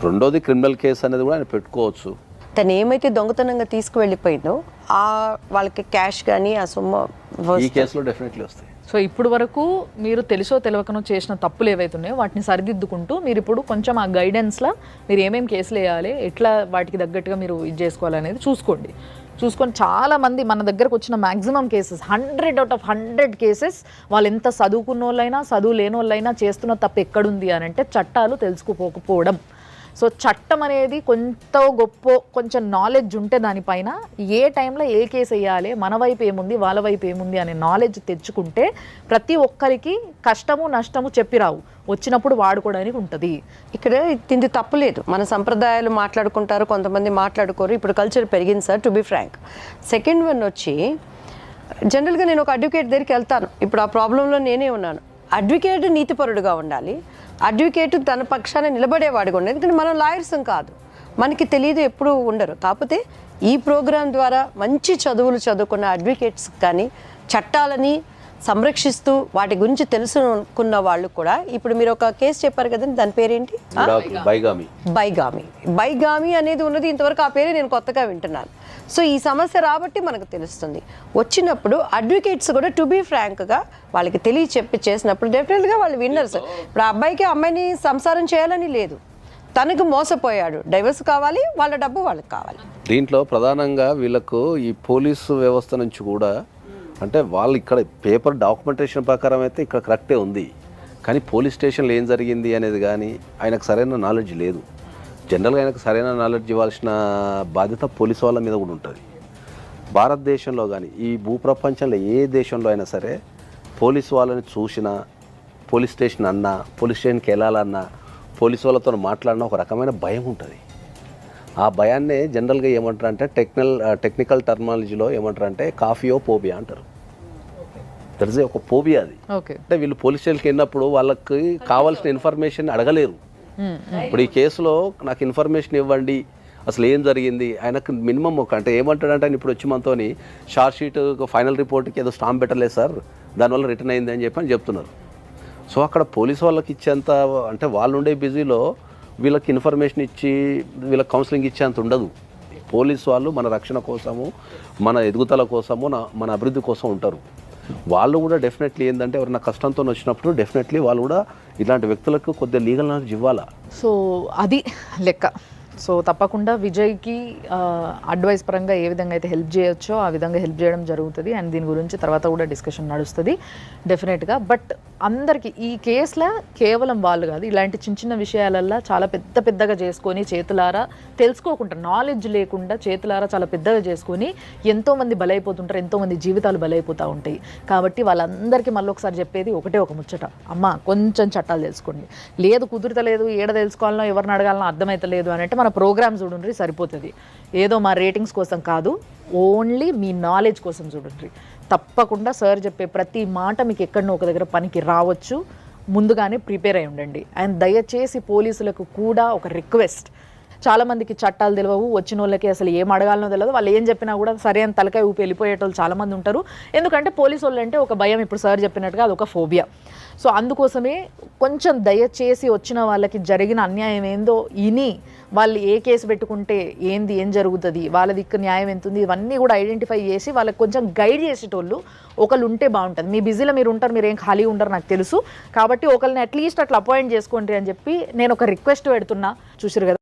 రెండోది క్రిమినల్ కేసు అనేది కూడా ఆయన పెట్టుకోవచ్చు. తను ఏమైతే దొంగతనంగా తీసుకువెళ్ళిపోయిందో ఆ వాళ్ళకి క్యాష్ కానీ ఆ సొమ్ము ఈ కేసులో డెఫినెట్లీ వస్తాయి. సో ఇప్పుడు వరకు మీరు తెలుసో తెలియకనో చేసిన తప్పులు ఏవైతే ఉన్నాయో వాటిని సరిదిద్దుకుంటూ మీరు ఇప్పుడు కొంచెం ఆ గైడెన్స్లో మీరు ఏమేమి కేసులు వేయాలి, ఎట్లా వాటికి తగ్గట్టుగా మీరు ఇది చేసుకోవాలనేది చూసుకొని చాలామంది మన దగ్గరకు వచ్చిన maximum cases 100 out of 100 cases వాళ్ళు ఎంత చదువుకున్న వాళ్ళైనా చదువు లేని వాళ్ళైనా చేస్తున్న తప్పు ఎక్కడుంది అని అంటే చట్టాలు తెలుసుకోకపోవడం. సో చట్టం అనేది కొంచెం నాలెడ్జ్ ఉంటే దానిపైన ఏ టైంలో ఏ కేసు వేయాలి, మన వైపు ఏముంది వాళ్ళ వైపు ఏముంది అనే నాలెడ్జ్ తెచ్చుకుంటే ప్రతి ఒక్కరికి కష్టము నష్టము చెప్పిరావు, వచ్చినప్పుడు వాడుకోవడానికి ఉంటుంది. ఇక్కడ తింది తప్పు లేదు. మన సంప్రదాయాలు మాట్లాడుకుంటారు, కొంతమంది మాట్లాడుకోరు. ఇప్పుడు కల్చర్ పెరిగింది sir, to be frank. Second one వచ్చి జనరల్గా నేను ఒక అడ్వకేట్ దగ్గరికి వెళ్తాను. ఇప్పుడు ఆ ప్రాబ్లంలో నేనే ఉన్నాను. అడ్వకేట్ నీతిపరుడుగా ఉండాలి, అడ్వకేట్ తన పక్షాన నిలబడేవాడిగా ఉండాలి. ఎందుకంటే మనం లాయర్స్ కాదు, మనకి తెలియదు, ఎప్పుడూ ఉండరు. కాకపోతే ఈ ప్రోగ్రాం ద్వారా మంచి చదువులు చదువుకున్న అడ్వకేట్స్ కానీ చట్టాలని సంరక్షిస్తూ వాటి గురించి తెలుసుకున్న వాళ్ళు కూడా, ఇప్పుడు మీరు ఒక కేసు చెప్పారు కదండి, దాని పేరేంటి? బైగామి అనేది ఉన్నది. ఇంతవరకు ఆ పేరే నేను కొత్తగా వింటున్నాను. సో ఈ సమస్య రాబట్టి మనకు తెలుస్తుంది. వచ్చినప్పుడు అడ్వకేట్స్ కూడా టు బీ ఫ్రాంక్గా వాళ్ళకి చెప్పి చేసినప్పుడు డెఫినెట్గా వాళ్ళు విన్నర్స్. ఇప్పుడు ఆ అబ్బాయికి అమ్మాయిని సంసారం చేయాలని లేదు, తనకు మోసపోయాడు, డైవర్స్ కావాలి, వాళ్ళ డబ్బు వాళ్ళకి కావాలి. దీంట్లో ప్రధానంగా వీళ్ళకు ఈ పోలీసు వ్యవస్థ నుంచి కూడా అంటే వాళ్ళు ఇక్కడ పేపర్ డాక్యుమెంటేషన్ ప్రకారం అయితే ఇక్కడ కరెక్టే ఉంది, కానీ పోలీస్ స్టేషన్లో ఏం జరిగింది అనేది కానీ ఆయనకు సరైన నాలెడ్జ్ లేదు. జనరల్గా ఆయనకు సరైన నాలెడ్జ్ ఇవ్వాల్సిన బాధ్యత పోలీసు వాళ్ళ మీద కూడా ఉంటుంది. భారతదేశంలో కానీ ఈ భూప్రపంచంలో ఏ దేశంలో అయినా సరే పోలీసు వాళ్ళని చూసినా, పోలీస్ స్టేషన్ అన్నా, పోలీస్ స్టేషన్కి వెళ్ళాలన్నా, పోలీసు వాళ్ళతో మాట్లాడినా ఒక రకమైన భయం ఉంటుంది. ఆ భయాన్నే జనరల్గా ఏమంటారు అంటే టెక్నికల్ టర్మాలజీలో ఏమంటారు అంటే కాఫియోఫోబియా అంటారు. దట్ ఇస్ ఒక ఫోబియా అది. ఓకే. అంటే వీళ్ళు పోలీస్ స్టేషన్కి వెళ్ళినప్పుడు వాళ్ళకి కావాల్సిన ఇన్ఫర్మేషన్ అడగలేరు. ఇప్పుడు ఈ కేసులో నాకు ఇన్ఫర్మేషన్ ఇవ్వండి, అసలు ఏం జరిగింది, ఆయనకు మినిమం అంటే ఏమంటాడంటే ఆయన ఇప్పుడు వచ్చి మనతోని షార్ట్ షీట్ ఫైనల్ రిపోర్ట్కి ఏదో స్టాంప్ పెట్టలేదు సార్, దానివల్ల రిటర్న్ అయింది అని చెప్పి చెప్తున్నారు. సో అక్కడ పోలీసు వాళ్ళకి ఇచ్చేంత అంటే వాళ్ళు ఉండే బిజీలో వీళ్ళకి ఇన్ఫర్మేషన్ ఇచ్చి వీళ్ళకి కౌన్సిలింగ్ ఇచ్చేంత ఉండదు. పోలీసు వాళ్ళు మన రక్షణ కోసము, మన ఎదుగుదల కోసము, మన అభివృద్ధి కోసం ఉంటారు. వాళ్ళు కూడా డెఫినెట్లీ ఏంటంటే ఎవరైనా కష్టంతో వచ్చినప్పుడు డెఫినెట్లీ వాళ్ళు కూడా ఇలాంటి వ్యక్తులకు కొద్దిగా లీగల్ నాలెడ్జ్ ఇవ్వాలా. సో అది లెక్క. సో తప్పకుండా విజయ్కి అడ్వైస్ పరంగా ఏ విధంగా అయితే హెల్ప్ చేయొచ్చో ఆ విధంగా హెల్ప్ చేయడం జరుగుతుంది. అండ్ దీని గురించి తర్వాత కూడా డిస్కషన్ నడుస్తుంది డెఫినెట్గా. బట్ అందరికీ ఈ కేసులో కేవలం వాళ్ళు కాదు, ఇలాంటి చిన్న చిన్న విషయాలల్లో చాలా పెద్దగా చేసుకొని చేతులారా తెలుసుకోకుండా, నాలెడ్జ్ లేకుండా చేతులారా చాలా పెద్దగా చేసుకొని ఎంతోమంది బలైపోతుంటారు, ఎంతోమంది జీవితాలు బలైపోతూ ఉంటాయి. కాబట్టి వాళ్ళందరికీ మళ్ళీ ఒకసారి చెప్పేది ఒకటే ఒక ముచ్చట, అమ్మ కొంచెం చట్టాలు తెలుసుకోండి. లేదు కుదురుతలేదు, ఏడ తెలుసుకోవాలనో ఎవరిని అడగాలనో అర్థమవుతలేదు అని అంటే మన ప్రోగ్రామ్ చూడండి సరిపోతుంది. ఏదో మా రేటింగ్స్ కోసం కాదు, ఓన్లీ మీ నాలెడ్జ్ కోసం చూడండి. తప్పకుండా సార్ చెప్పే ప్రతి మాట మీకు ఎక్కడనో ఒక దగ్గర పనికి రావచ్చు, ముందుగానే ప్రిపేర్ అయి ఉండండి. అండ్ దయచేసి పోలీసులకు కూడా ఒక రిక్వెస్ట్, చాలామందికి చట్టాలు తెలియవు, వచ్చిన వాళ్ళకి అసలు ఏం అడగాలనో తెలియదు, వాళ్ళు ఏం చెప్పినా కూడా సరే అని తలకాయ ఊపి వెళ్ళిపోయేటోళ్ళు చాలామంది ఉంటారు. ఎందుకంటే పోలీసు వాళ్ళు అంటే ఒక భయం, ఇప్పుడు సార్ చెప్పినట్టుగా అదొక ఫోబియా. సో అందుకోసమే కొంచెం దయచేసి వచ్చిన వాళ్ళకి జరిగిన అన్యాయం ఏందో ఇని వాళ్ళు ఏ కేసు పెట్టుకుంటే ఏం జరుగుతుంది, వాళ్ళ దిక్కు న్యాయం ఎంత ఉంది, ఇవన్నీ కూడా ఐడెంటిఫై చేసి వాళ్ళకి కొంచెం గైడ్ చేసేటోళ్ళు ఒకళ్ళు ఉంటే బాగుంటుంది. మీ బిజీలో మీరు ఉంటారు, మీరు ఏం ఖాళీ ఉండరు నాకు తెలుసు. కాబట్టి ఒకళ్ళని అట్లీస్ట్ అట్లా అపాయింట్ చేసుకోండి అని చెప్పి నేను ఒక రిక్వెస్ట్ పెడుతున్నా. చూసారు కదా.